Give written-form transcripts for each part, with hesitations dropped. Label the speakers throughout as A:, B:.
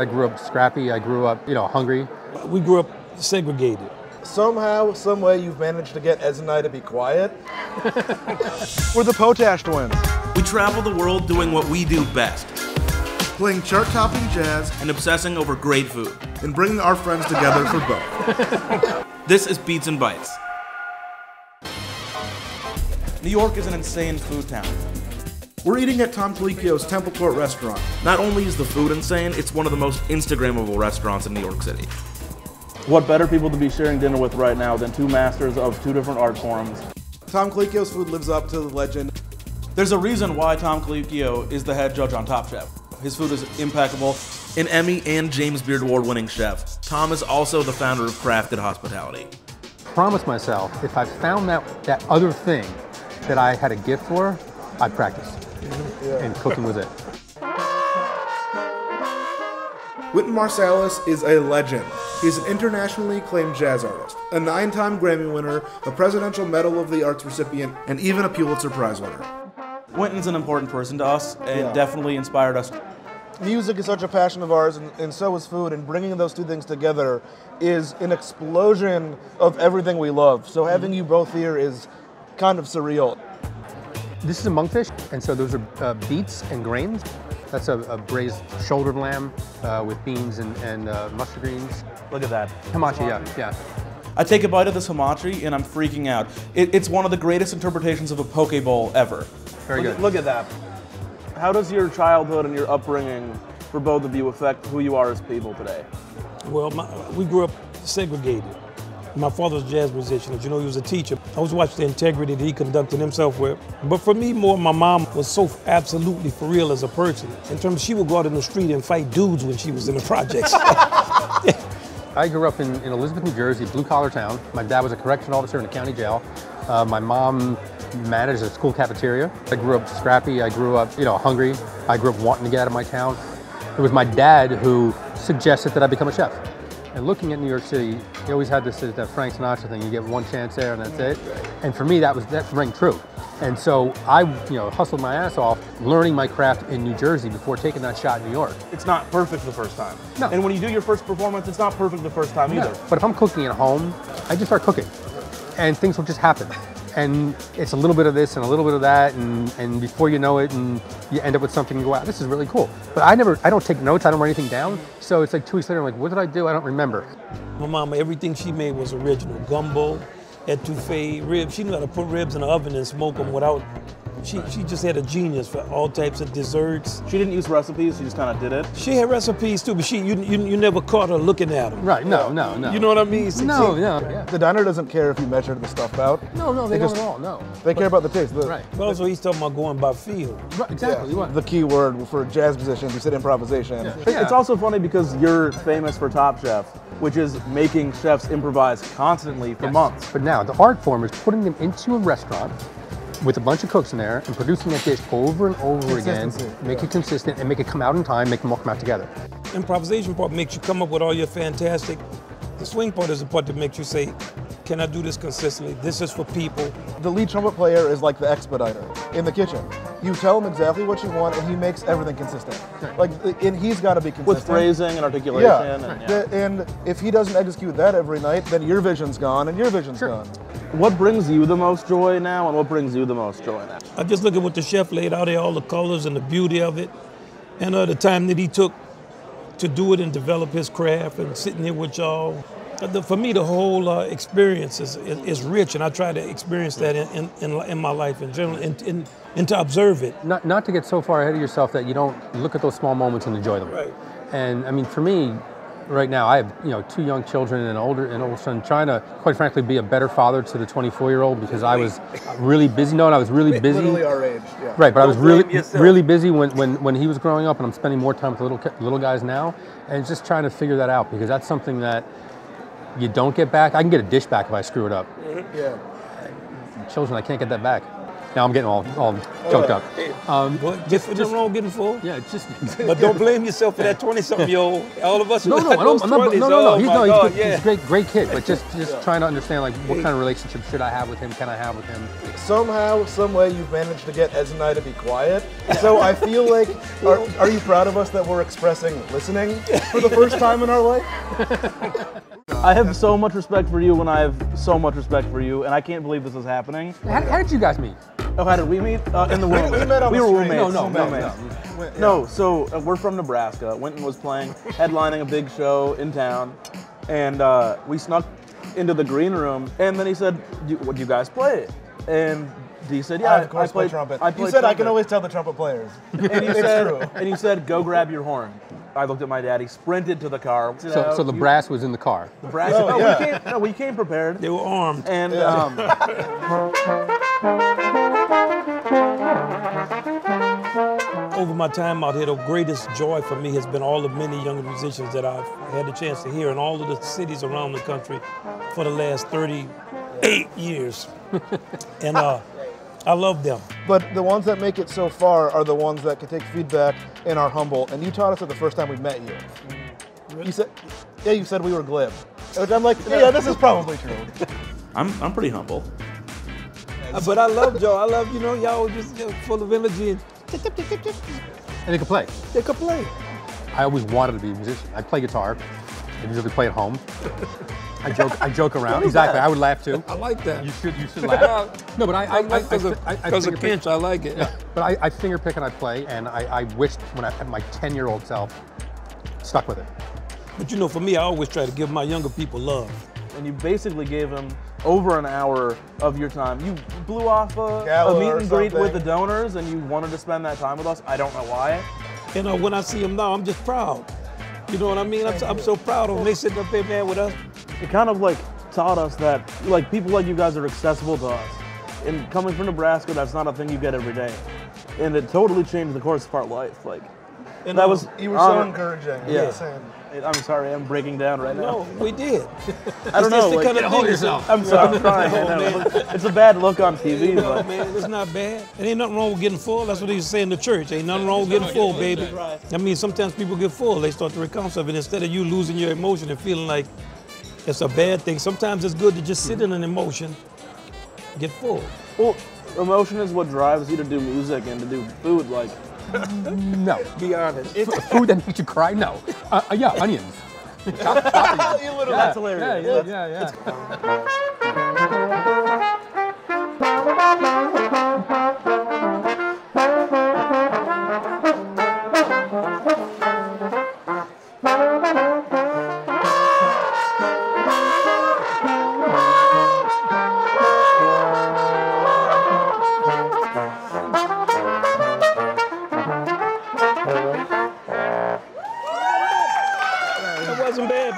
A: I grew up scrappy. I grew up, hungry.
B: We grew up segregated.
C: Somehow, some way, you've managed to get Ez and I to be quiet. We're the Potash Twins.
D: We travel the world doing what we do best.
E: Playing chart-topping jazz
D: And obsessing over great food.
E: and bringing our friends together for both.
D: This is Beats and Bites. New York is an insane food town.
E: We're eating at Tom Colicchio's Temple Court restaurant.
D: Not only is the food insane, it's one of the most Instagrammable restaurants in New York City. What better people to be sharing dinner with right now than two masters of two different art forms?
E: Tom Colicchio's food lives up to the legend.
D: There's a reason why Tom Colicchio is the head judge on Top Chef. His food is impeccable. An Emmy and James Beard Award winning chef, Tom is also the founder of Crafted Hospitality.
A: Promise myself, if I found that other thing that I had a gift for, I'd practice. And cooking was it.
E: Wynton Marsalis is a legend. He's an internationally acclaimed jazz artist, a 9-time Grammy winner, a Presidential Medal of the Arts recipient, and even a Pulitzer Prize winner.
D: Wynton's an important person to us and definitely inspired us.
C: Music is such a passion of ours, and so is food, and bringing those two things together is an explosion of everything we love. So having you both here is kind of surreal.
A: This is a monkfish, and so those are beets and grains. That's a braised shouldered lamb with beans and mustard greens.
D: Look at that.
A: Hamachi, yeah.
D: I take a bite of this hamachi and I'm freaking out. It's one of the greatest interpretations of a poke bowl ever.
A: Very good.
D: Look at that. How does your childhood and your upbringing for both of you affect who you are as people today?
B: Well, we grew up segregated. My father was a jazz musician. As you know, he was a teacher. I always watched the integrity that he conducted himself with. But for me, more, my mom was so absolutely for real as a person. In terms, she would go out in the street and fight dudes when she was in the projects.
A: I grew up in Elizabeth, New Jersey, blue-collar town. My dad was a correctional officer in a county jail. My mom managed a school cafeteria. I grew up scrappy. I grew up, hungry. I grew up wanting to get out of my town. It was my dad who suggested that I become a chef. And looking at New York City, he always had this that Frank Sinatra thing. You get one chance there, and that's it. And for me, that rang true. And so I, hustled my ass off, learning my craft in New Jersey before taking that shot in New York.
D: It's not perfect the first time.
A: No.
D: And when you do your first performance, it's not perfect the first time either.
A: But if I'm cooking at home, I just start cooking, and things will just happen. And it's a little bit of this and a little bit of that, and before you know it, and you end up with something and go, wow, this is really cool. But I don't take notes, I don't write anything down. So it's like 2 weeks later, I'm like, what did I do? I don't remember.
B: My mama, everything she made was original. Gumbo, etouffee, ribs. She knew how to put ribs in the oven and smoke them without. She just had a genius for all types of desserts.
D: She didn't use recipes, she just kind of did it.
B: She had recipes too, but you never caught her looking at them.
A: Right, no.
B: You know what I mean?
A: No. Yeah.
C: The diner doesn't care if you measure the stuff out.
A: No, they don't at all, no.
C: They care about the taste.
A: Right.
B: But also he's talking about going by feel.
A: Right, exactly.
C: Yeah, the key word for jazz musicians, you said improvisation.
A: Yeah.
D: It's also funny because you're famous for Top Chef, which is making chefs improvise constantly for months.
A: But now, the art form is putting them into a restaurant with a bunch of cooks in there and producing that dish over and over again, make it consistent and make it come out in time, make them all come out together.
B: Improvisation part makes you come up with all your fantastic. The swing part is the part that makes you say, can I do this consistently? This is for people.
C: The lead trumpet player is like the expediter in the kitchen. You tell him exactly what you want, and he makes everything consistent. And he's got to be consistent.
D: With phrasing and articulation.
C: And if he doesn't execute that every night, then your vision's gone, and your vision's gone.
D: What brings you the most joy now, and what brings you the most joy now?
B: I just look at what the chef laid out there, all the colors and the beauty of it, and the time that he took to do it and develop his craft, and sitting here with y'all. For me, the whole experience is rich, and I try to experience that in my life in general, and to observe it.
A: Not to get so far ahead of yourself that you don't look at those small moments and enjoy them.
B: Right.
A: And I mean, for me, right now, I have 2 young children and an older son, trying to, quite frankly, be a better father to the 24-year-old because I was really busy. No, I was really busy.
C: Literally our age, yeah.
A: Right, but I was really busy when he was growing up, and I'm spending more time with the little guys now, and just trying to figure that out because that's something that you don't get back. I can get a dish back if I screw it up.
C: Yeah.
A: Children, I can't get that back. Now I'm getting all choked up.
B: Just wrong with getting full.
A: Yeah, it's just.
B: But don't blame yourself for that 20-something-year-old. All of us.
A: No,
B: had those 20s.
A: no.
B: Oh,
A: He's
B: my
A: good.
B: God,
A: He's a great kid. But just trying to understand like what kind of relationship should I have with him? Can I have with him?
C: Somehow, some way, you've managed to get Ez and I to be quiet. So I feel like, are you proud of us that we're expressing listening for the first time in our life?
D: I have so much respect for you, and I have so much respect for you, and I can't believe this is happening.
A: How did you guys meet?
D: Oh, how did we meet? In the room.
C: We met on
D: we
C: the
D: were
C: street.
D: roommates. No, so we're from Nebraska. Wynton was playing, headlining a big show in town, and we snuck into the green room, and then he said, "Would you guys play?" And he said, "Yeah,
C: I of course play trumpet." You said I can always tell the trumpet players.
D: And you said, and you said, "Go grab your horn." I looked at my dad. He sprinted to the car.
A: So the brass was in the car.
D: The brass. We came prepared.
B: They were armed.
D: And
B: over my time out here, the greatest joy for me has been all the many young musicians that I've had the chance to hear in all of the cities around the country for the last 38 years. And I love them.
C: But the ones that make it so far are the ones that can take feedback and are humble. And you taught us it the first time we met you. You said we were glib. Which I'm like, yeah, this is probably true.
D: I'm pretty humble.
B: But I love y'all. I love, y'all just full of energy. And
A: And they could play.
B: they could play.
A: I always wanted to be a musician. I play guitar. I usually play at home. I joke around. Exactly. I would laugh too.
B: I like that.
A: You should laugh. No, but
B: Because of Kinch, I like it.
A: Yeah, but I finger pick and I play, and I wished when I had my 10-year-old self stuck with it.
B: But for me, I always try to give my younger people love.
D: And you basically gave him over an hour of your time. You blew off a meet and greet with the donors, and you wanted to spend that time with us. I don't know why.
B: When I see him now, I'm just proud. You know what I mean? I'm so proud of them. They sitting up there, man, with us.
D: It kind of taught us that people like you guys are accessible to us. And coming from Nebraska, that's not a thing you get every day. And it totally changed the course of our life.
C: And that was you were so encouraging.
D: Yeah. I'm sorry, I'm breaking down right now.
B: No, we did.
D: I don't know.
A: Hold yourself.
D: I'm sorry. I'm trying. It's a bad look on TV.
B: No, man, it's not bad. It ain't nothing wrong with getting full. That's what they say in the church. Ain't nothing wrong with getting full, baby. I mean, sometimes people get full. They start to recount stuff, and instead of you losing your emotion and feeling like it's a bad thing, sometimes it's good to just sit in an emotion, get full.
D: Well, emotion is what drives you to do music and to do food.
A: No.
B: Be honest.
A: Food that makes you cry? No. Yeah, onions.
D: That's hilarious.
A: Yeah.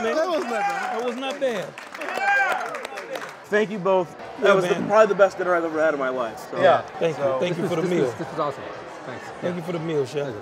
B: That was not bad.
D: Thank you both. That was probably the best dinner I've ever had in my life. So.
C: Yeah.
B: Thank you. Thank you for the meal.
A: This was awesome. Thanks.
B: Thank you for the meal, Chef.